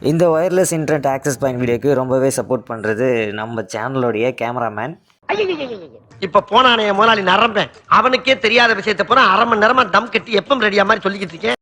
இந்த wireless internet access point வீடியோக்கு ரொம்பவே சப்போர்ட் பண்ணுறது நம்ம சேனலோடைய கேமராமேன். இப்ப போனானே முதலாளி நரம்பேன், அவனுக்கே தெரியாத விஷயத்த போனா அரை மணி நேரமா தம் கட்டி எப்பம் ரெடியா மாதிரி சொல்லிக்கிட்டு இருக்கேன்.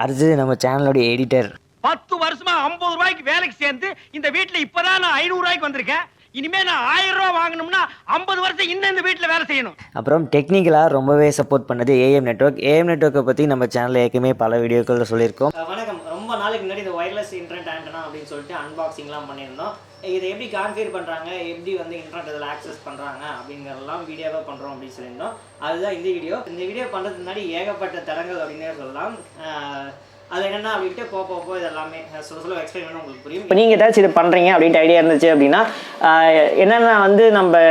அடுத்து நம்ம சேனலோடைய எடிட்டர். 10 வருஷமா 50 ரூபாய்க்கு வேலைக்கு சேர்ந்து இந்த வீட்டுல இப்பதான் நான் 500 ரூபாய்க்கு வந்திருக்கேன். இனிமே நான் 1000 ரூபாய் வாங்கணும்னா 50 வருஷம் இன்னும் இந்த வீட்டுல வேலை செய்யணும். அப்புறம் டெக்னிக்கலாக ரொம்பவே சப்போர்ட் பண்ணது ஏஎம் நெட்வொர்க். ஏஎம் நெட்வொர்க்கை பற்றி நம்ம சேனலில் ஏற்கனவே பல வீடியோக்களில் சொல்லியிருக்கோம். வணக்கம். ரொம்ப நாளைக்கு முன்னாடி இந்த ஒயர்லெஸ் இன்டர்நெட் ஆண்டனா அப்படின்னு சொல்லிட்டு அன்பாக்சிங்லாம் பண்ணியிருந்தோம். இதை எப்படி கான்ஃபிகர் பண்ணுறாங்க, எப்படி வந்து இன்டர்நெட் இதில் ஆக்சஸ் பண்ணுறாங்க அப்படிங்கிறதெல்லாம் வீடியோவாக பண்ணுறோம் அப்படின்னு சொல்லியிருந்தோம். அதுதான் இந்த வீடியோ. இந்த வீடியோ பண்ணுறதுக்கு முன்னாடி ஏகப்பட்ட தடங்கள் அப்படின்னே சொல்லலாம். அது என்னென்ன அப்படின்ட்டு போக இது எல்லாமே சொல்ல எக்ஸ்பிளைன் பண்ண உங்களுக்கு புரியும். இப்போ நீங்கள் ஏதாச்சும் இது பண்ணுறீங்க அப்படின்ட்டு ஐடியா இருந்துச்சு அப்படின்னா என்னென்ன வந்து நம்ம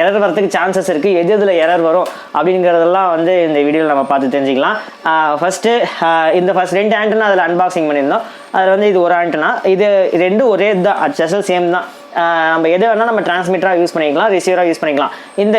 எரர் வரதுக்கு சான்சஸ் இருக்குது, எது இதில் எரர் வரும் அப்படிங்கிறதெல்லாம் வந்து இந்த வீடியோவில் நம்ம பார்த்து தெரிஞ்சுக்கலாம். ஃபஸ்ட்டு இந்த ரெண்டு ஆண்டனா அதில் அன்பாக்சிங் பண்ணியிருந்தோம். அதில் வந்து இது ஒரு ஆண்டனா, இது ரெண்டும் ஒரே தான், அட்ஜஸ்ட் சேம் தான். நம்ம எது வேணால் நம்ம டிரான்ஸ்மிட்டராக யூஸ் பண்ணிக்கலாம், ரிசீவராக யூஸ் பண்ணிக்கலாம். இந்த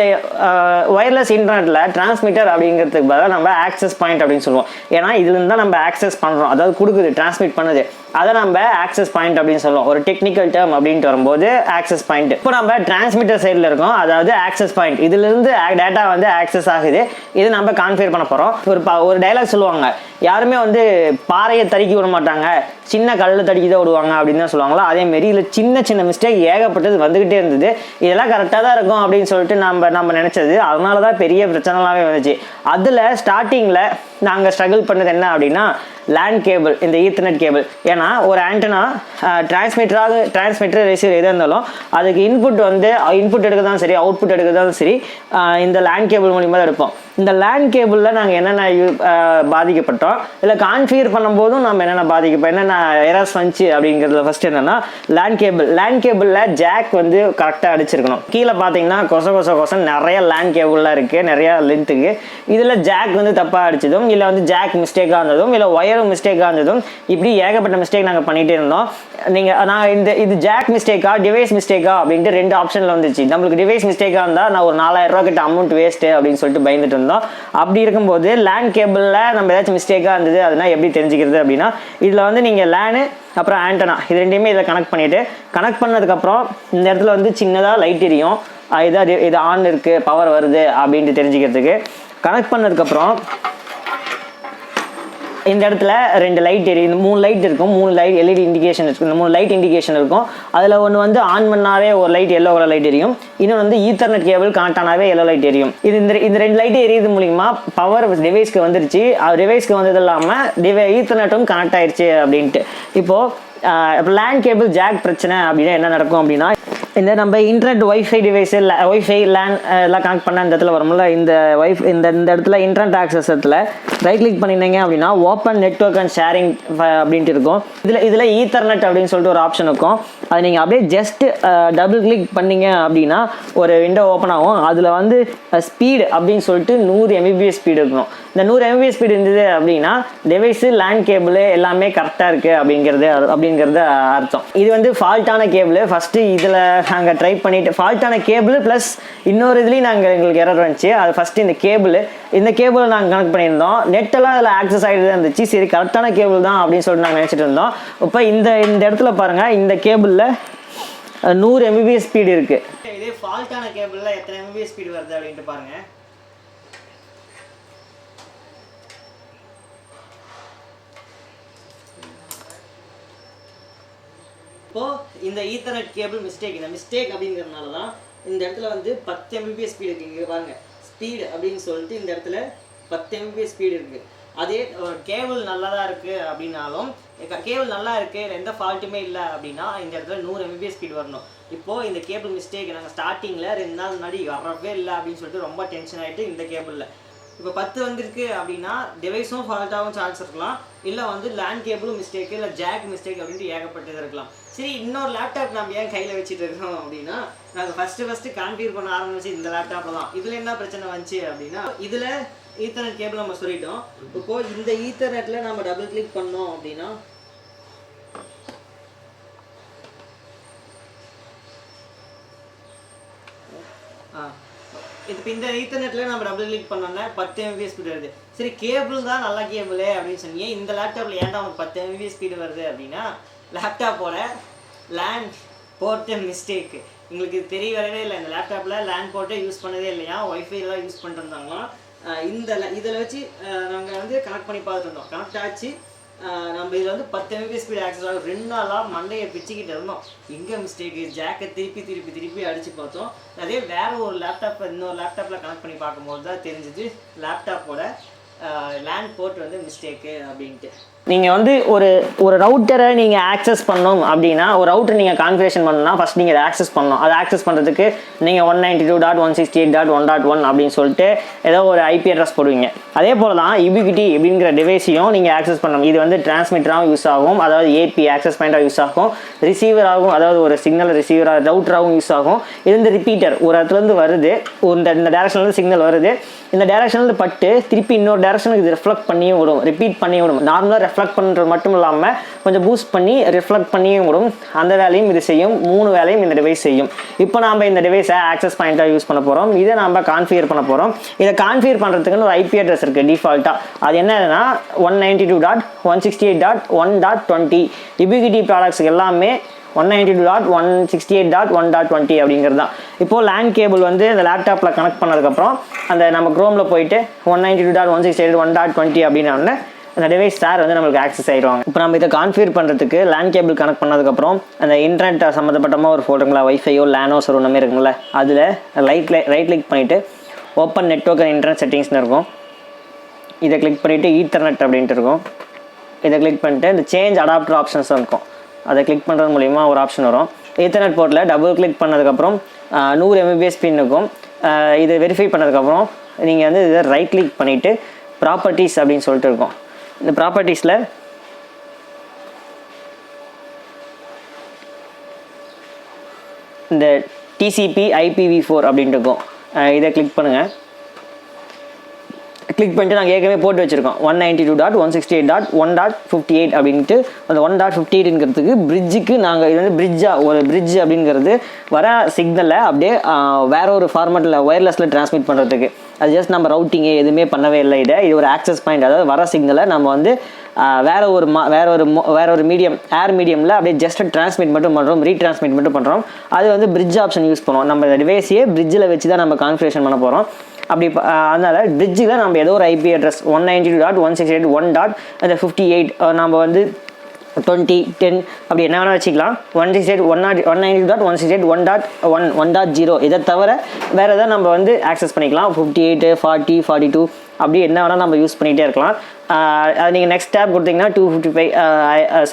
ஒயர்லெஸ் இன்டர்நெட்டில் டிரான்ஸ்மிட்டர் அப்படிங்கிறதுக்கு பதிலாக நம்ம ஆக்சஸ் பாயிண்ட் அப்படின்னு சொல்லுவோம். ஏன்னா இதுலேருந்து தான் நம்ம ஆக்சஸ் பண்ணுறோம், அதாவது கொடுக்குது, டிரான்ஸ்மிட் பண்ணுது, அதை நம்ம ஆக்சஸ் பாயிண்ட் அப்படின்னு சொல்லுவோம். ஒரு டெக்னிக்கல் டேர்ம் அப்படின்ட்டு வரும்போது ஆக்சஸ் பாயிண்ட். இப்போ நம்ம டிரான்ஸ்மிட்டர் சைடில் இருக்கோம், அதாவது ஆக்சஸ் பாயிண்ட். இதுலேருந்து டேட்டா வந்து ஆக்சஸ் ஆகுது, இது நம்ம கான்ஃபிகர் பண்ண போகிறோம். ஒரு டைலாக் சொல்லுவாங்க, யாருமே வந்து பாறையை தடுக்கி விட மாட்டாங்க, சின்ன கல்லை தடுக்கி தான் விடுவாங்க அப்படின்னு தான் சொல்லுவாங்களா. அதேமாரி இதில் சின்ன சின்ன மிஸ்டேக் ஏகப்பட்டது வந்துக்கிட்டே இருந்தது. இதெல்லாம் கரெக்டாக தான் இருக்கும் அப்படின்னு சொல்லிட்டு நம்ம நினச்சது, அதனால தான் பெரிய பிரச்சனைலாமே வந்துச்சு. அதில் ஸ்டார்டிங்கில் நாங்கள் ஸ்ட்ரகிள் பண்ணது என்ன அப்படின்னா லேண்ட் கேபிள், இந்த ஈத்தர்நெட் கேபிள். ஏன்னா ஒரு ஆண்டனா டிரான்ஸ்மிட்டர் ரிசீவர் எதாக இருந்தாலும் அதுக்கு இன்புட் எடுக்க தான் சரி, அவுட்புட் எடுக்க தான் சரி, இந்த லேண்ட் கேபிள் மூலிமா தான் எடுப்போம். இந்த லேண்ட் கேபிளில் நாங்கள் என்னென்ன பாதிக்கப்பட்டோம், இல்லை கான்ஃபிகர் பண்ணும்போதும் நம்ம என்னென்ன எரர்ஸ் வந்துச்சு அப்படிங்கிறதுல ஃபஸ்ட் என்னென்னா லேண்ட் கேபிளில் ஜாக் வந்து கரெக்டாக அடிச்சிருக்கணும். கீழே பார்த்தீங்கன்னா கொசம் நிறைய லேண்ட் கேபிள்லாம் இருக்குது, நிறையா லென்த்துக்கு. இதில் ஜாக் வந்து தப்பாக அடிச்சதும், இல்லை வந்து ஜாக் மிஸ்டேக்காக இருந்ததும், இல்லை ஒயரும் மிஸ்டேக்காக இருந்ததும், இப்படி ஏகப்பட்ட மிஸ்டேக் நாங்கள் பண்ணிகிட்டே இருந்தோம். இது ஜாக் மிஸ்டேக்கா டிவைஸ் மிஸ்டேக்கா அப்படின்ட்டு ரெண்டு ஆப்ஷனில் வந்துச்சு. நம்மளுக்கு டிவைஸ் மிஸ்டேக்காக இருந்தால் நான் ஒரு 4000 ரூபா கிட்ட அமௌண்ட் வேஸ்ட்டு அப்படின்னு சொல்லிட்டு பயந்துட்டு இருந்தோம். அப்படி இருக்கும்போது லேண்ட் கேபிளில் நம்ம ஏதாச்சும் மிஸ்டேக்காக இருந்தது, அதுனா எப்படி தெரிஞ்சுக்கிறது அப்படின்னா இதில் வந்து நீங்கள் லேனு அப்புறம் ஆண்டனா இது ரெண்டையுமே இதில் கனெக்ட் பண்ணதுக்கப்புறம் இந்த இடத்துல வந்து சின்னதாக லைட் எரியும். இது ஆன் இருக்குது, பவர் வருது அப்படின்ட்டு தெரிஞ்சுக்கிறதுக்கு. கனெக்ட் பண்ணதுக்கப்புறம் இந்த இடத்துல 2 லைட் எரியும், 3 லைட் இருக்கும், 3 லைட் எல்இடி இண்டிகேஷன் இருக்கும். இந்த 3 லைட் இண்டிகேஷன் இருக்கும். அதில் ஒன்று வந்து ஆன் பண்ணாவே ஒரு லைட் எல்லோ கலர் லைட் எரியும், இன்னொன்று வந்து ஈத்தர்நெட் கேபிள் கனெக்ட் ஆனாவே எல்லோ லைட் எரியும். இந்த 2 லைட்டு எரியுது மூலிமா பவர் டிவைஸ்க்கு வந்துருச்சு. டிவைஸ்க்கு வந்தது இல்லாமல் ஈத்தர்நெட்டும் கனெக்ட் ஆயிடுச்சு அப்படின்ட்டு. இப்போது லேண்ட் கேபிள் ஜாக் பிரச்சனை அப்படின்னா என்ன நடக்கும் அப்படின்னா, இந்த நம்ம internet wifi device wifi LAN எல்லாம் கனெக்ட் பண்ண இந்த இடத்துல வரும்ல, இந்த இடத்துல இன்டர்நெட் ஆக்சஸ் இடத்துல ரைட் கிளிக் பண்ணியிருந்தீங்க அப்படின்னா ஓப்பன் நெட்வொர்க் அண்ட் ஷேரிங் அப்படின்ட்டு இருக்கும். இதில் ஈத்தர்நெட் அப்படின்னு சொல்லிட்டு ஒரு ஆப்ஷன் இருக்கும். அது நீங்கள் அப்படியே ஜஸ்ட் டபுள் கிளிக் பண்ணீங்க அப்படின்னா ஒரு விண்டோ ஓப்பன் ஆகும். அதில் வந்து ஸ்பீடு அப்படின்னு சொல்லிட்டு 100 Mbps ஸ்பீடு இருக்கணும். இந்த 100 Mbps ஸ்பீடு இருந்தது அப்படின்னா டிவைஸு லேண்ட் கேபிள் எல்லாமே கரெக்டாக இருக்குது அப்படிங்கிறது அர்த்தம். இது வந்து ஃபால்ட்டான கேபிள். ஃபஸ்ட்டு இதில் நாங்கள் ட்ரை பண்ணிவிட்டு ஃபால்ட்டான கேபிள் ப்ளஸ் இன்னொரு இதுலேயும் எங்களுக்கு எரர் வந்துச்சு. அது ஃபஸ்ட்டு இந்த கேபிளை நாங்கள் கனெக்ட் பண்ணியிருந்தோம். நெட்டெல்லாம் அதில் ஆக்சஸ் ஆகிட்டு இருந்துச்சு. சரி கரெக்டான கேபிள் தான் அப்படின்னு சொல்லிட்டு நாங்கள் நினச்சிட்டு இருந்தோம். இப்போ இந்த இடத்துல பாருங்கள், இந்த கேபிளில் 100 Mbps ஸ்பீடு இருக்குது. இதே ஃபால்ட்டான கேபிளில் எத்தனை Mbps ஸ்பீடு வருது அப்படின்ட்டு பாருங்கள். இப்போது இந்த ஈத்தர்நெட் கேபிள் மிஸ்டேக் அப்படிங்கிறதுனால தான் இந்த இடத்துல வந்து 10 Mbps ஸ்பீடு இருக்குது. இங்கே பாருங்கள், ஸ்பீடு அப்படின்னு சொல்லிட்டு இந்த இடத்துல 10 Mbps ஸ்பீடு இருக்குது. அதே கேபிள் நல்லா தான் இருக்குது அப்படின்னாலும், கேபிள் நல்லா இருக்குது, எந்த ஃபால்ட்டுமே இல்லை அப்படின்னா இந்த இடத்துல 100 Mbps ஸ்பீடு வரணும். இப்போது இந்த கேபிள் மிஸ்டேக் நாங்கள் ஸ்டார்டிங்கில் 2 நாள் முன்னாடி வரவே இல்லை அப்படின்னு சொல்லிட்டு ரொம்ப டென்ஷன் ஆகிட்டு இந்த கேபிளில் இப்போ 10 வந்திருக்கு அப்படின்னா டிவைஸும் ஃபால்ட்டாகவும் சான்ஸ் இருக்கலாம், இல்லை வந்து லேண்ட் கேபிளும் மிஸ்டேக்கு, இல்லை ஜாக் மிஸ்டேக் அப்படின்ட்டு ஏகப்பட்டது இருக்கலாம். சரி, இன்னொரு லேப்டாப் நம்ம ஏன் கையில் வச்சுட்டு இருக்கோம் அப்படின்னா, நாங்கள் ஃபஸ்ட்டு கான்ஃபிகர் பண்ண ஆரம்பிச்சு இந்த லேப்டாப்பில் தான். இதில் என்ன பிரச்சனை வந்துச்சு அப்படின்னா, இதில் ஈத்தர்நெட் கேபிள் நம்ம சொல்லிட்டோம். இப்போது இந்த ஈத்தர்நெட்டில் நம்ம டபுள் கிளிக் பண்ணோம் அப்படின்னா இப்போ இந்த ஈத்தர்நெட்டில் நம்ம டபுள் கிளிக் பண்ணோன்னா 10 Mbps ஸ்பீடு வருது. சரி கேபிள் தான் நல்ல கேபிள் அப்படின்னு சொன்னீங்க, இந்த லேப்டாப்பில் ஏன்டா உங்களுக்கு 10 Mbps ஸ்பீடு வருது அப்படின்னா, லேப்டாப்போட லேண்ட் போர்ட்டு மிஸ்டேக்கு. எங்களுக்கு தெரிய வரவே இல்லை. இந்த லேப்டாப்பில் லேண்ட் போர்ட்டே யூஸ் பண்ணதே இல்லையா, ஒய்ஃபைல தான் யூஸ் பண்ணிட்டு இருந்தாங்களாம். இதில் வச்சு நாங்கள் வந்து கனெக்ட் பண்ணி பார்த்துட்டு இருந்தோம். கனெக்ட் ஆச்சு. நம்ம இதில் வந்து 10 Mbps ஸ்பீட் ஆக்சஸ் ஆகும். 2 நாளாக மண்டையை பிச்சுக்கிட்டு இருந்தோம். எங்கே மிஸ்டேக்கு, ஜாக்கை திருப்பி அடித்து பார்த்தோம். அதே வேறு ஒரு லேப்டாப்பை இன்னொரு லேப்டாப்பில் கனெக்ட் பண்ணி பார்க்கும்போது தான் தெரிஞ்சுது லேப்டாப்போட லேண்ட் போர்ட் வந்து மிஸ்டேக்கு அப்படின்ட்டு. நீங்கள் வந்து ஒரு ரவுட்டரை நீங்கள் ஆக்சஸ் பண்ணணும் அப்படின்னா, ஒரு ரவுட்டர் நீங்கள் கான்ஃபிகரேஷன் பண்ணணும்னா ஃபஸ்ட் நீங்கள் அதை ஆக்சஸ் பண்ணணும். அதை ஆக்சஸ் பண்ணுறதுக்கு நீங்கள் 192.168.1.1 அப்படின்னு சொல்லிட்டு ஏதோ ஒரு ஐபி அட்ரஸ் போடுவீங்க. அதே போல் தான் Ubiquiti அப்படிங்கிற டிவைஸையும் நீங்கள் ஆக்சஸ் பண்ணணும். இது வந்து டிரான்ஸ்மிட்டராகவும் யூஸ் ஆகும், அதாவது ஏபி ஆக்சஸ் பாயிண்டாக யூஸ் ஆகும், ரிசீவராகவும், அதாவது ஒரு சிக்னல் ரிசீவராக ரவுட்டராகவும் யூஸ் ஆகும். இது வந்து ரிப்பீட்டர், ஒரு இடத்துலேருந்து வருது, இந்த டேரக்ஷன்லேருந்து சிக்னல் வருது, இந்த டேரக்ஷனில் பட்டு திருப்பி இன்னொரு டேரக்ஷனுக்கு இது ரிஃப்ளெக்ட் பண்ணியும் விடும், ரிப்பீட் பண்ணியும் விடும். நார்மலாக ரெஃப்ளெக்ட் பண்ணுறது மட்டும் இல்லாமல் கொஞ்சம் பூஸ்ட் பண்ணி ரிஃப்ளெக்ட் பண்ணியும் விடும். அந்த வேலையும் இது செய்யும். 3 வேலையும் இந்த டிவைஸ் செய்யும். இப்போ நாம் இந்த டிவைஸை ஆக்சஸ் பாயிண்டாக யூஸ் பண்ண போகிறோம். இதை நம்ம கான்ஃபிகர் பண்ண போகிறோம். இதை கான்ஃபிகர் பண்ணுறதுக்குன்னு ஒரு ஐபி அட்ரஸ் இருக்குது டிஃபால்ட்டாக. அது என்னதுன்னா 192.168.1.20. Ubiquiti ப்ராடக்ட்ஸுக்கு எல்லாமே 192.168.1.20 அப்படிங்கிறது தான். இப்போது லேண்ட் கேபிள் வந்து இந்த லேப்டாப்பில் கனெக்ட் பண்ணதுக்கப்புறம் அந்த நம்ம க்ரோமில் போயிட்டு 192.168.1.20 அப்படின்னா அந்த டிவைஸ் ஸ்டார் வந்து நம்மளுக்கு ஆக்சஸ் ஆகிடுவாங்க. இப்போ நம்ம இதை கான்ஃபிகர் பண்ணுறதுக்கு லேண்ட் கேபிள் கனெக்ட் பண்ணதுக்கப்புறம் அந்த இன்டர்நெட் சம்மந்தப்பட்டமாக ஒரு ஃபோட்டோங்களா, வைஃபையோ லேனோ ஒன்றுமே இருக்குங்களா, அதில் ரைட் கிளிக் பண்ணிவிட்டு ஓப்பன் நெட்வொர்க் அண்ட் இன்டர்நெட் செட்டிங்ஸ்னு இருக்கும். இதை கிளிக் பண்ணிவிட்டு ஈத்தர்நெட் அப்படின்ட்டு இருக்கும். இதை கிளிக் பண்ணிட்டு இந்த சேஞ்ச் அடாப்டர் ஆப்ஷன்ஸ் இருக்கும். அதை கிளிக் பண்ணுறது மூலிமா ஒரு ஆப்ஷன் வரும். ஈத்தர்நெட் போர்ட்டில் டபுள் கிளிக் பண்ணதுக்கப்புறம் 100 Mbps ஸ்பீட் இருக்கும். இதை வெரிஃபை பண்ணதுக்கப்புறம் நீங்கள் வந்து இதை ரைட் கிளிக் பண்ணிவிட்டு ப்ராப்பர்ட்டிஸ் அப்படின்னு சொல்லிட்டு இருக்கும். இந்த ப்ராப்பர்ட்டிஸில் இந்த TCP IPv4 அப்படின்ட்டு இருக்கும். இதை கிளிக் பண்ணுங்கள். கிளிக் பண்ணிட்டு நாங்கள் ஏற்கனவே போட்டு வச்சுருக்கோம் 192.168.1.58 அப்படின்ட்டு. அந்த 1.58ங்கிறதுக்கு பிரிட்ஜுக்கு நாங்கள் இது வந்து பிரிட்ஜ் அப்படிங்கிறது வர சிக்னலை அப்படியே வேற ஒரு ஃபார்மேட்டில் ஒயர்லெஸில் டிரான்ஸ்மிட் பண்ணுறதுக்கு. அது ஜஸ்ட் நம்ம ரவுட்டிங்கு எதுவுமே பண்ணவே இல்லை. இது ஒரு ஆக்சஸ் பாயிண்ட், அதாவது வர சிக்னலை நம்ம வந்து வேற ஒரு மீடியம், ஏர் மீடியமில் அப்படியே ஜஸ்ட் டிரான்ஸ்மிட் மட்டும் பண்ணுறோம், ரீட்ரான்ஸ்மிட் மட்டும் பண்ணுறோம். அது வந்து பிரிட்ஜ் ஆப்ஷன் யூஸ் பண்ணுவோம். நம்ம இந்த டிவைஸையே பிரிட்ஜில் வச்சு தான் நம்ம கான்ஃபிகரேஷன் பண்ண போகிறோம். அப்படி அதனால் பிரிட்ஜில் நம்ம ஏதோ ஒரு ஐபி அட்ரஸ் 192.168.1.58 நம்ம வந்து 2010 அப்படி என்ன வேணால் வச்சுக்கலாம். 192.168.1.1.0 இதை தவிர வேறு எதாவது நம்ம வந்து ஆக்சஸ் பண்ணிக்கலாம். 58, 40, 42 அப்படி என்ன வேணால் நம்ம யூஸ் பண்ணிகிட்டே இருக்கலாம். அது நீங்கள் நெக்ஸ்ட் டேப் கொடுத்தீங்கன்னா 255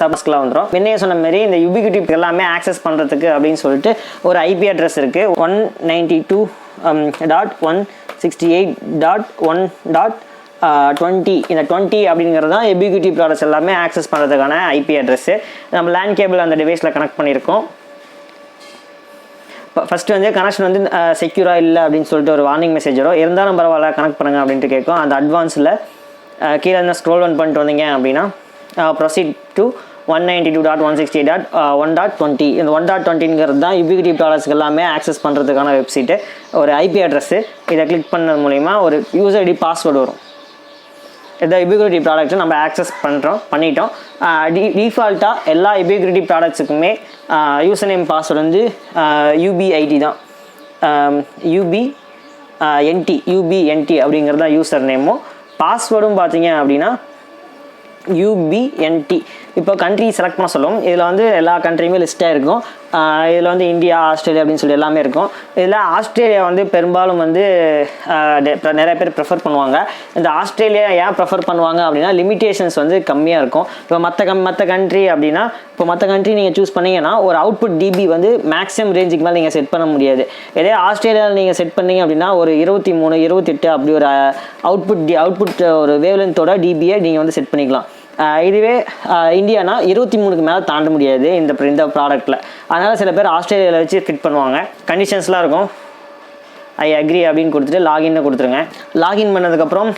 சப்ஸ்க்கெலாம் வந்துடும். முன்னையே சொன்ன மாதிரி இந்த Ubiquiti எல்லாமே ஆக்சஸ் பண்ணுறதுக்கு அப்படின்னு சொல்லிட்டு ஒரு ஐபி அட்ரஸ் இருக்குது. 192.168.1.20 இந்த 20 அப்படிங்கிறது தான் Ubiquiti ப்ராடக்ட்ஸ் எல்லாமே ஆக்சஸ் பண்ணுறதுக்கான ஐபி அட்ரஸ்ஸு. நம்ம லேண்ட் கேபிள் அந்த டிவைஸில் கனெக்ட் பண்ணியிருக்கோம். ஃபஸ்ட்டு வந்து கனெக்ஷன் வந்து செக்யூராக இல்லை அப்படின்னு சொல்லிட்டு ஒரு வார்னிங் மெசேஜ் வரும். இருந்தாலும் பரவாயில்ல கனெக்ட் பண்ணுங்கள் அப்படின்ட்டு கேட்கும். அந்த அட்வான்ஸில் கீழே இருந்தால் ஸ்க்ரோல் டவுன் பண்ணிட்டு வந்தீங்க அப்படின்னா ப்ரொசீட் டு 192.168.1.20 இந்த 1.20ங்கிறது தான் Ubiquiti ப்ராடக்ட்ஸ்க்கு எல்லாமே ஆக்சஸ் பண்ணுறதுக்கான வெப்சைட்டு. ஒரு ஐபி அட்ரஸ்ஸு. இதை கிளிக் பண்ணது மூலிமா ஒரு யூசர் ஐடி பாஸ்வேர்டு வரும். இதை Ubiquiti ப்ராடக்ட்டை நம்ம ஆக்சஸ் பண்ணிட்டோம். டிஃபால்ட்டாக எல்லா Ubiquiti ப்ராடக்ட்ஸுக்குமே யூசர் நேம் பாஸ்வேர்டு வந்து UBIT தான். UBNT அப்படிங்கிறது தான் யூசர் நேமும். பாஸ்வேர்டும் பார்த்தீங்க அப்படின்னா UBNT. இப்போ கண்ட்ரி செலக்ட் பண்ண சொல்லும். இதில் வந்து எல்லா கண்ட்ரியுமே லிஸ்ட்டாக இருக்கும். இதில் வந்து இந்தியா, ஆஸ்திரேலியா அப்படின்னு சொல்லி எல்லாமே இருக்கும். இதில் ஆஸ்திரேலியா வந்து பெரும்பாலும் வந்து நிறைய பேர் ப்ரிஃபர் பண்ணுவாங்க. இந்த ஆஸ்திரேலியா ஏன் ப்ரிஃபர் பண்ணுவாங்க அப்படின்னா லிமிட்டேஷன்ஸ் வந்து கம்மியாக இருக்கும். இப்போ மற்ற கண்ட்ரி அப்படின்னா மற்ற கண்ட்ரி நீங்கள் சூஸ் பண்ணிங்கன்னா ஒரு அவுட்புட் டிபி வந்து மேக்ஸிமம் ரேஞ்சுக்கு மேலே நீங்கள் செட் பண்ண முடியாது. இதே ஆஸ்திரேலியாவில் நீங்கள் செட் பண்ணீங்க அப்படின்னா ஒரு 23, 28 அப்படி ஒரு அவுட்புட் ஒரு வேவ்லென்த்தோட டிபியை நீங்கள் வந்து செட் பண்ணிக்கலாம். இதுவே இந்தியானா 23க்கு மேலே தாண்ட முடியாது இந்த ப்ராடக்ட்டில். அதனால் சில பேர் ஆஸ்திரேலியாவில் வச்சு ஃபிட் பண்ணுவாங்க. கண்டிஷன்ஸ்லாம் இருக்கும். ஐ அக்ரி அப்படின்னு கொடுத்துட்டு லாகின்னு கொடுத்துருங்க. லாகின் பண்ணதுக்கப்புறம்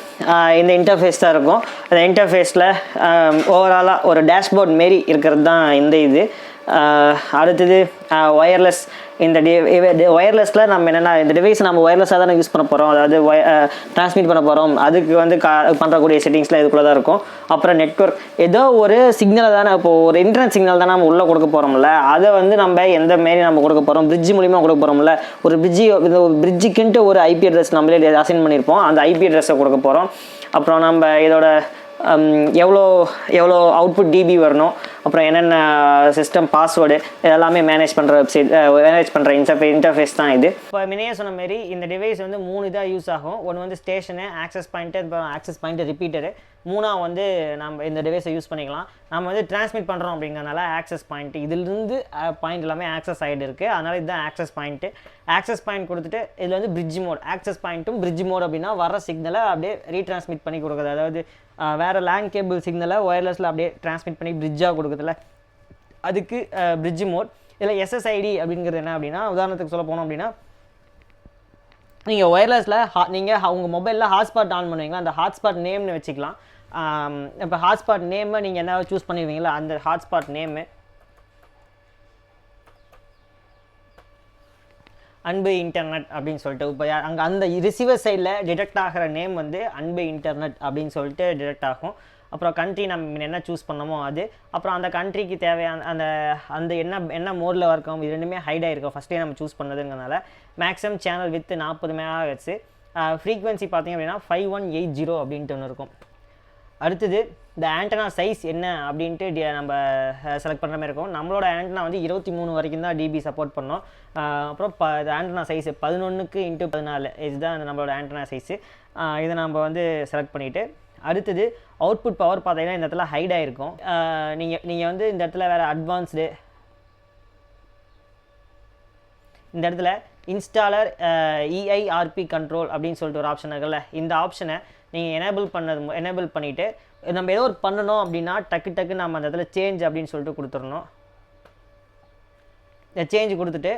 இந்த இன்டர்ஃபேஸ் தான் இருக்கும். அந்த இன்டர்ஃபேஸில் ஓவராலாக ஒரு டேஷ்போர்ட் மாரி இருக்கிறது தான் இந்த இது. அடுத்தது ஒயர்லெஸ். இந்த ஒயர்லெஸில் நம்ம என்னென்னா இந்த டிவைஸ் நம்ம ஒயர்லெஸ்ஸாக தானே யூஸ் பண்ண போகிறோம், அதாவது ட்ரான்ஸ்மிட் பண்ண போகிறோம். அதுக்கு வந்து பண்ணுறக்கூடிய செட்டிங்ஸ்லாம் இதுக்குள்ளே தான் இருக்கும். அப்புறம் நெட்வொர்க், ஏதோ ஒரு சிக்னலை தானே, இப்போது ஒரு இன்டர்நெட் சிக்னல் தான் நம்ம உள்ளே கொடுக்க போகிறோம்ல, அதை வந்து நம்ம எந்த மாரி நம்ம கொடுக்க போகிறோம், பிரிட்ஜ் மூலிமா கொடுக்க போகிறோம்ல. ஒரு பிரிட்ஜுக்குன்ட்டு ஒரு ஐபி அட்ரஸ் நம்மளே அசைன் பண்ணியிருப்போம், அந்த ஐபி அட்ரஸை கொடுக்க போகிறோம். அப்புறம் நம்ம இதோட எவ்வளோ அவுட்புட் டிபி வரணும், அப்புறம் என்னென்ன சிஸ்டம் பாஸ்வேர்டு இதெல்லாமே மேனேஜ் பண்ணுற வெப்சைட், மேனேஜ் பண்ணுற இன்டர்ஃபேஸ் தான் இது. இப்போ முன்னையே சொன்ன மாரி இந்த டிவைஸ் வந்து 3 இதாக யூஸ் ஆகும். ஒன்று வந்து ஸ்டேஷனு, ஆக்சஸ் பாயிண்ட்டு, அப்புறம் ஆக்சஸ் பாயிண்ட்டு ரிப்பீட்டரு. 3ஆக வந்து நம்ம இந்த டிவைஸை யூஸ் பண்ணிக்கலாம். நம்ம வந்து ட்ரான்ஸ்மிட் பண்ணுறோம் அப்படிங்கிறனால ஆக்சஸ் பாயிண்ட்டு, இதிலிருந்து பாயிண்ட் எல்லாமே ஆக்சஸ் ஆகிட்டு இருக்குது. அதனால் இதுதான் ஆக்சஸ் பாயிண்ட்டு. ஆக்சஸ் பாயிண்ட் கொடுத்துட்டு இதில் வந்து பிரிட்ஜ் மோட், ஆக்சஸ் பாயிண்ட்டும் பிரிட்ஜ் மோட் அப்படின்னா வர சிக்னலை அப்படியே ரீட்ரான்ஸ்மிட் பண்ணி கொடுக்குறது. அதாவது வேறு லேண்ட் கேபிள் சிக்னலை ஒயர்லெஸில் அப்படியே ட்ரான்ஸ்மிட் பண்ணி பிரிட்ஜாக கொடுக்குறதுல, அதுக்கு பிரிட்ஜ் மோட். இதில் எஸ்எஸ்ஐடி அப்படிங்கிறது என்ன அப்படின்னா, உதாரணத்துக்கு சொல்ல போனோம் அப்படின்னா, நீங்கள் ஒயர்லெஸில் நீங்கள் உங்கள் மொபைலில் ஹாட்ஸ்பாட் ஆன் பண்ணுவீங்களா, அந்த ஹாட்ஸ்பாட் நேம்னு வச்சுக்கலாம். இப்போ ஹாட்ஸ்பாட் நேமை நீங்கள் என்ன சூஸ் பண்ணிடுவீங்களா, அந்த ஹாட்ஸ்பாட் நேமு அன்பு இன்டர்நெட் அப்படின்னு சொல்லிட்டு, இப்போ அங்கே அந்த ரிசீவர் சைடில் டிடெக்ட் ஆகிற நேம் வந்து அன்பு இன்டர்நெட் அப்படின்னு சொல்லிட்டு டிடெக்ட் ஆகும். அப்புறம் கண்ட்ரி நம்ம என்ன சூஸ் பண்ணமோ அது, அப்புறம் அந்த கண்ட்ரிக்கு தேவையான அந்த என்ன மோடில் இருக்கும், இது ரெண்டுமே ஹைட் ஆகிருக்கும் ஃபஸ்ட்டே நம்ம சூஸ் பண்ணதுங்கிறனால. Maximum channel with 40 MHz, frequency பார்த்திங்க அப்படின்னா 5180 அப்படின்ட்டு ஒன்று இருக்கும். அடுத்தது இந்த ஆண்டனா சைஸ் என்ன அப்படின்ட்டு நம்ம செலக்ட் பண்ணுற மாதிரி இருக்கும். நம்மளோட ஆண்டனா வந்து 23 வரைக்கும் தான் டிபி சப்போர்ட் பண்ணோம். அப்புறம் ஆண்டனா சைஸு 11x14 இதுதான் நம்மளோட ஆண்டனா சைஸு. இதை நம்ம வந்து செலக்ட் பண்ணிவிட்டு, அடுத்தது அவுட்புட் பவர் பார்த்தீங்கன்னா இந்த இடத்துல ஹைட் ஆகிருக்கும். நீங்கள் வந்து இந்த இடத்துல வேறு அட்வான்ஸ்டு, இந்த இடத்துல இன்ஸ்டாலர் EIRP கண்ட்ரோல் அப்படின்னு சொல்லிட்டு ஒரு ஆப்ஷன் இருக்குல்ல, இந்த ஆப்ஷனை நீங்கள் எனேபிள் பண்ணிவிட்டு, நம்ம ஏதோ ஒரு பண்ணணும் அப்படின்னா டக்கு நம்ம அந்த இடத்துல சேஞ்ச் அப்படின்னு சொல்லிட்டு கொடுத்துடணும். இந்த சேஞ்ச் கொடுத்துட்டு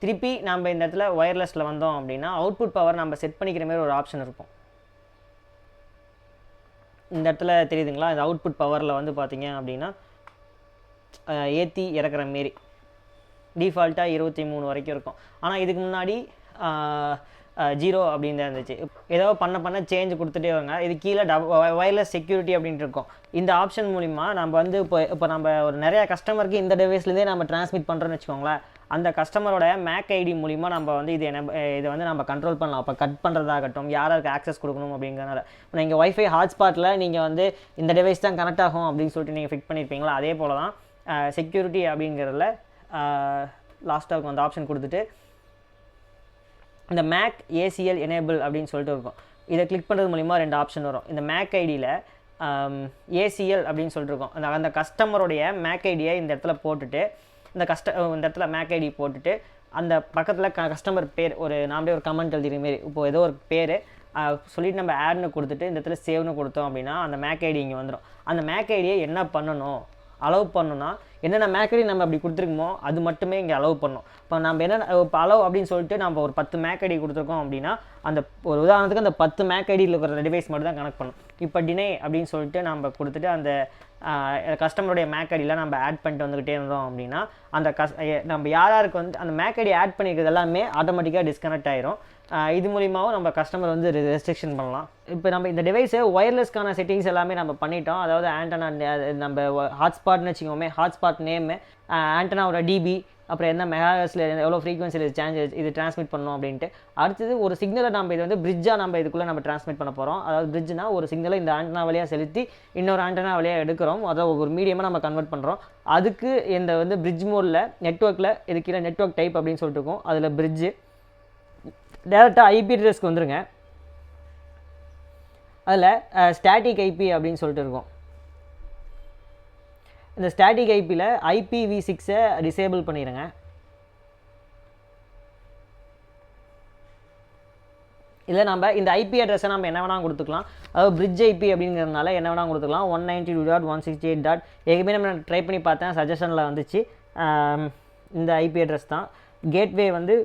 திருப்பி நம்ம இந்த இடத்துல ஒயர்லெஸில் வந்தோம் அப்படின்னா அவுட்புட் பவர் நம்ம செட் பண்ணிக்கிற மாதிரி ஒரு ஆப்ஷன் இருக்கும். இந்த இடத்துல தெரியுதுங்களா, இந்த அவுட்புட் பவரில் வந்து பார்த்தீங்க அப்படின்னா ஏற்றி இறக்குற மாரி டிஃபால்ட்டாக 23 வரைக்கும் இருக்கும். ஆனால் இதுக்கு முன்னாடி 0 அப்படின்னு தான் இருந்துச்சு. ஏதோ பண்ண சேஞ்ச் கொடுத்துட்டே வாங்க. இது கீழே ஒயர்லெஸ் செக்யூரிட்டி அப்படின்ட்டு இருக்கும். இந்த ஆப்ஷன் மூலிமா நம்ம வந்து இப்போ நம்ம ஒரு நிறையா கஸ்டமருக்கு இந்த டிவைஸ்லேருந்தே நம்ம ட்ரான்ஸ்மிட் பண்ணுறோன்னு வச்சுக்கோங்களேன். அந்த கஸ்டமரோட மேக் ஐடி மூலிமா நம்ம வந்து இதை வந்து நம்ம கண்ட்ரோல் பண்ணலாம். அப்போ கட் பண்ணுறதாகட்டும், யாருக்கு ஆக்சஸ் கொடுக்கணும் அப்படிங்கிறனால. இப்போ நீங்கள் ஒய்ஃபை ஹாட்ஸ்பாட்டில் நீங்கள் வந்து இந்த டிவைஸ் தான் கனெக்ட் ஆகும் அப்படின்னு சொல்லிட்டு நீங்கள் ஃபிக்ஸ் பண்ணியிருப்பீங்களா, அதே போல் தான் செக்யூரிட்டி அப்படிங்கிறதுல லாஸ்ட்டாக அந்த ஆப்ஷன் கொடுத்துட்டு இந்த மேக் ஏசிஎல் எனேபிள் அப்படின்னு சொல்லிட்டு இருக்கும். இதை கிளிக் பண்ணுறது மூலிமா 2 ஆப்ஷன் வரும். இந்த மேக் ஐடியில் ஏசிஎல் அப்படின்னு சொல்லிட்டு இருக்கும். அந்த கஸ்டமருடைய மேக் ஐடியை இந்த இடத்துல போட்டுட்டு, இந்த இடத்துல மேக் ஐடி போட்டுட்டு, அந்த பக்கத்தில் கஸ்டமர் பேர் நாமளே ஒரு கமெண்ட் எழுதிக்கிற மாரி, இப்போது ஏதோ ஒரு பேர் சொல்லிவிட்டு நம்ம ஆட்னு கொடுத்துட்டு இந்த இடத்துல சேவ்னு கொடுத்தோம் அப்படின்னா அந்த மேக் ஐடி இங்கே வந்துடும். அந்த மேக் ஐடியை என்ன பண்ணணும், அலோவ் பண்ணணும்னா என்னென்ன மேக் ஐடி நம்ம அப்படி கொடுத்துருக்கோமோ அது மட்டுமே இங்கே அலோவ் பண்ணணும். இப்போ நம்ம இப்போ அலோவ் அப்படின்னு சொல்லிட்டு நம்ம ஒரு 10 மேக் ஐடி கொடுத்துருக்கோம் அப்படின்னா அந்த ஒரு உதாரணத்துக்கு அந்த 10 மேக் ஐடியில் இருக்கிற டிவைஸ் மட்டும் தான் கனெக்ட் பண்ணணும். இப்போ டினை அப்படின்னு சொல்லிட்டு நம்ம கொடுத்துட்டு அந்த கஸ்டமருடைய மேக் ஐடியில் நம்ம ஆட் பண்ணிட்டு வந்துக்கிட்டே இருந்தோம் அப்படின்னா அந்த நம்ம யாருக்கு வந்து அந்த மேக் ஐடி ஆட் பண்ணிக்கிறது எல்லாமே ஆட்டோமேட்டிக்காக டிஸ்கனெக்ட் ஆயிரும். இது மூலிமாவும் நம்ம கஸ்டமர் வந்து ரெஸ்ட்ரிக்ஷன் பண்ணலாம். இப்போ நம்ம இந்த டிவைஸை ஒயர்லெஸ்க்கான செட்டிங்ஸ் எல்லாமே நம்ம பண்ணிட்டோம். அதாவது ஆண்டனா நம்ம ஹாட்ஸ்பாட்னு வச்சுக்கோமே, ஹாட்ஸ்பாட் நேமு, ஆண்டனாவோட டிபி, அப்புறம் என்ன மெகாஹெர்ட்ஸில் எவ்வளோ ஃப்ரீக்வன்சியில் இது ட்ரான்ஸ்மிட் பண்ணணும் அப்படின்ட்டு. அடுத்தது ஒரு சிக்னலை நம்ம இது வந்து பிரிட்ஜாக நம்ம இதுக்குள்ளே நம்ம ட்ரான்ஸ்மிட் பண்ண போகிறோம். அதாவது பிரிட்ஜ்னா ஒரு சிக்னலை இந்த ஆண்டனா வழியாக செலுத்தி இன்னொரு ஆண்டனா வழியாக எடுக்கிறோம். அதாவது ஒரு மீடியமாக நம்ம கன்வெர்ட் பண்ணுறோம். அதுக்கு இந்த வந்து பிரிட்ஜ் மோடில் நெட்வொர்க்கில் இதுக்கீழே நெட்வொர்க் டைப் அப்படின்னு சொல்லிட்டு இருக்கும். அதில் பிரிட்ஜு டேரெக்டாக ஐபி அட்ரஸ்க்கு வந்துருங்க. அதில் ஸ்டாட்டிக் ஐபி அப்படின்னு சொல்லிட்டு இருக்கும். இந்த ஸ்டாட்டிக் ஐபியில் IPv6 டிசேபிள் பண்ணிடுங்க. இல்லை நம்ம இந்த ஐபி அட்ரஸை நம்ம என்ன வேணால் கொடுத்துக்கலாம். அதாவது பிரிட்ஜ் ஐபி அப்படிங்கிறதுனால என்ன வேணால் கொடுத்துக்கலாம். 192.168. ஏற்கனவே நம்ம ட்ரை பண்ணி பார்த்தேன், சஜஷனில் வந்துச்சு. இந்த ஐபி அட்ரஸ் தான். கேட்வே வந்து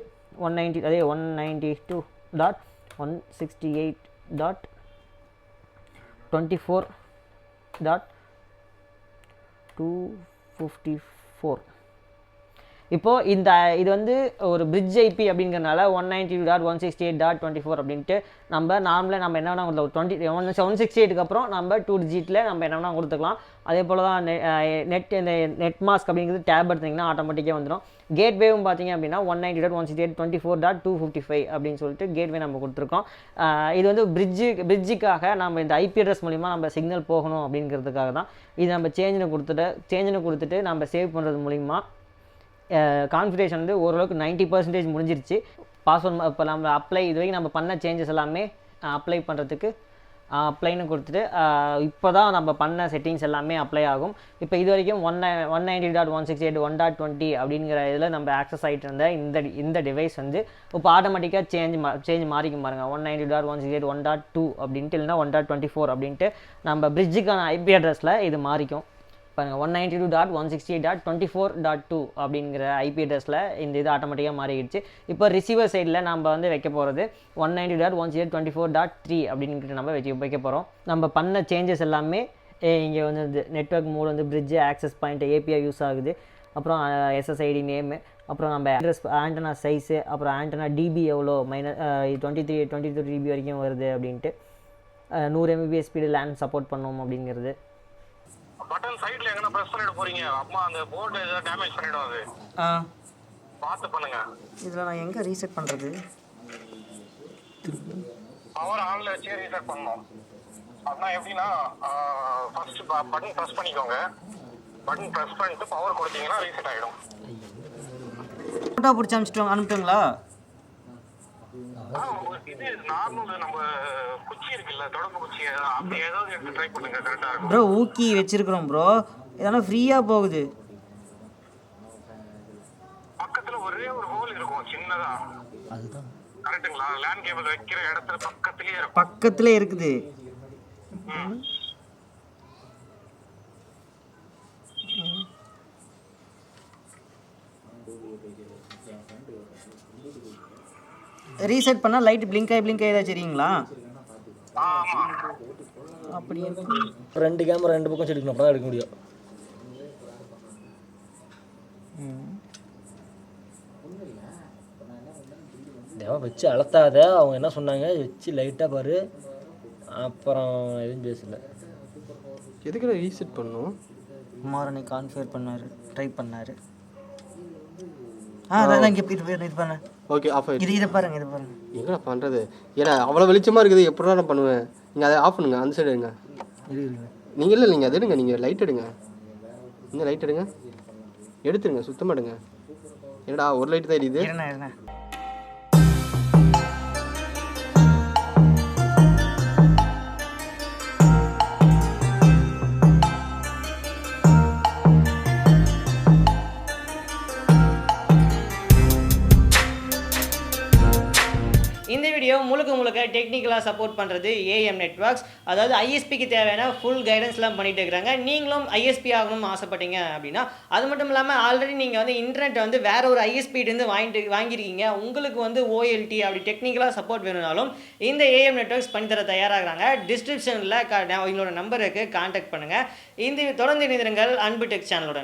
192.168.24.2 254. இப்போது இது வந்து ஒரு பிரிட்ஜ் ஐபி அப்படிங்கிறனால 192.168.24 அப்படின்ட்டு நம்ம நார்மலாக நம்ம என்ன வேணால் ஒரு 168க்கு அப்புறம் நம்ம 2 டிஜிட்டில் நம்ம என்ன வேணால் கொடுத்துக்கலாம். அதே போல் தான் இந்த நெட் மாஸ்க் அப்படிங்கிறது டேப் எடுத்திங்கன்னா ஆட்டோமேட்டிக்காக வந்துடும். கேட்வேவும் பார்த்தீங்க அப்படின்னா 192.168.24.255 அப்படின்னு சொல்லிட்டு கேட்வே நம்ம கொடுத்துருக்கோம். இது வந்து பிரிட்ஜுக்காக நம்ம இந்த ஐபி அட்ரஸ் மூலிமா நம்ம சிக்னல் போகணும் அப்படிங்கிறதுக்காக தான் இது நம்ம சேஞ்சினை கொடுத்துட்டு நம்ம சேவ் பண்ணுறது மூலிமா கான்ஃபிகரேஷன் வந்து ஓரளவுக்கு 90% முடிஞ்சிருச்சு. பாஸ்வேர்ட் இப்போ நம்ம இது வரைக்கும் நம்ம பண்ண சேஞ்சஸ் எல்லாமே அப்ளை பண்ணுறதுக்கு அப்ளைன்னு கொடுத்துட்டு இப்போ தான் நம்ம பண்ண செட்டிங்ஸ் எல்லாமே அப்ளை ஆகும். இப்போ இது வரைக்கும் 190.168.1.20 அப்படிங்கிற இதில் நம்ம ஆக்சஸ் ஆகிட்டு இருந்த இந்த டிவைஸ் வந்து இப்போ ஆட்டோமேட்டிக்காக சேஞ்ச் மாறிக்கும் பாருங்கள். 190.168.1.2 அப்படின்ட்டு இல்லைனா 1.24 அப்படின்ட்டு நம்ம பிரிட்ஜுக்கான ஐபி அட்ரஸில் இது மாறிக்கும் பாருங்கள். 192.168.24.2 அப்படிங்கிற ஐபி அட்ரஸில் இந்த இது ஆட்டோமேட்டிக்காக மாறிடுச்சு. இப்போ ரிசீவர் சைடில் நம்ம வந்து வைக்க போகிறது 190.168.24.3 அப்படின்ட்டு நம்ம வைக்க போகிறோம். நம்ம பண்ண சேஞ்சஸ் எல்லாமே இங்கே வந்து நெட்வொர்க் மோட் வந்து bridge access point API use ஆகுது. அப்புறம் எஸ்எஸ்ஐடி நேமு, அப்புறம் நம்ம அட்ரஸ், ஆண்டனா சைஸு, அப்புறம் ஆண்டனா டிபி எவ்வளோ -23 டிபி வரைக்கும் வருது அப்படின்ட்டு 100 Mbps ஸ்பீடு லேண்ட் சப்போர்ட் பண்ணோம் அப்படிங்கிறது. பட்டன் சைடுல எங்கனா பிரஸ் பண்ணிட போறீங்க, அம்மா அந்த போர்டு ஏதோ டேமேஜ் பண்ணிடும். அது பார்த்து பண்ணுங்க. இதில் நான் எங்கே ரீசெட் பண்ணுறது? பவர் ஆன்ல வச்சு ரீசெட் பண்ணணும். அப்படின்னா எப்படின்னா ஃபர்ஸ்ட் பட்டன் ப்ரெஸ் பண்ணிக்கோங்க. பட்டன் ப்ரெஸ் பண்ணிட்டு பவர் கொடுத்தீங்கன்னா ரீசெட் ஆகிடும். ஃபோட்டோ பிடிச்சி அனுப்பிட்டுங்களா? இது நார்மல் நம்ம குச்சி இருக்குல்ல, தொடர்பு குச்சி, அப்படி ஏதாவது எடுத்து ட்ரை பண்ணுங்க, கரெக்டா இருக்கும். ப்ரோ ஊக்கி வச்சிருக்கிறோம் ப்ரோ, இதெல்லாம் ஃப்ரீயாக போகுது. பக்கத்தில் ஒரே ஒரு ஹோல் இருக்கும் சின்னதா, அதுதான் கரெக்டுங்களா? லேண்ட் கேபிள் வைக்கிற இடத்துல பக்கத்துலேயே இருக்குது. ரீசெட் பண்ணால் லைட் பிளிங்க் ஆகி ஏதாவது சரிங்களா? அப்படி 2 கேமரா 2 பக்கம் எடுக்கணும், அப்போ தான் எடுக்க முடியும். தேவை வச்சு அழுத்தாத, அவங்க என்ன சொன்னாங்க, வச்சு லைட்டாக பாரு, அப்புறம் எதுவும் பேசல. எதுக்கு ரீசெட் பண்ணணும்? குமாரனை கான்ஃபிகர் பண்ணார், ட்ரை பண்ணார். அதான் இங்கே இது பண்ணேன். ஓகே, ஆஃப் ஆகிடுச்சு. இதை பாருங்க. எங்கடா பண்ணுறது? ஏன்னா அவ்வளோ வெளிச்சமாக இருக்குது, எப்படிடா நான் பண்ணுவேன்? நீங்கள் அதை ஆஃப் பண்ணுங்க, அந்த சைடு எடுங்க. நீங்கள் இல்லைங்க, அது எடுங்க, நீங்கள் லைட் எடுங்க. இன்னும் லைட் எடுங்க, எடுத்துருங்க, சுத்தமாக எடுங்க. என்னடா ஒரு லைட் தான் எரியுது. இந்த வீடியோ முழுக்க டெக்னிக்கலாக சப்போர்ட் பண்ணுறது ஏஎம் நெட்வொர்க்ஸ். அதாவது ஐஎஸ்பிக்கு தேவையான ஃபுல் கைடன்ஸ்லாம் பண்ணிட்டு இருக்கிறாங்க. நீங்களும் ஐஎஸ்பி ஆகணும்னு ஆசைப்பட்டீங்க அப்படின்னா, அது மட்டும் இல்லாமல் ஆல்ரெடி நீங்கள் வந்து இன்டர்நெட் வந்து வேற ஒரு ஐஎஸ்பிட்டு வாங்கியிருக்கீங்க, உங்களுக்கு வந்து ஓஎல்டி அப்படி டெக்னிக்கலாக சப்போர்ட் வேணும்னாலும் இந்த ஏஎம் நெட்வொர்க்ஸ் பண்ணித்தர தயாராகிறாங்க. டிஸ்கிரிப்ஷனில் எங்களோட நம்பருக்கு கான்டாக்ட் பண்ணுங்கள். இந்த தொடர்ந்து இணைந்திருங்கள் அன்பு டெக் சேனலுடன்.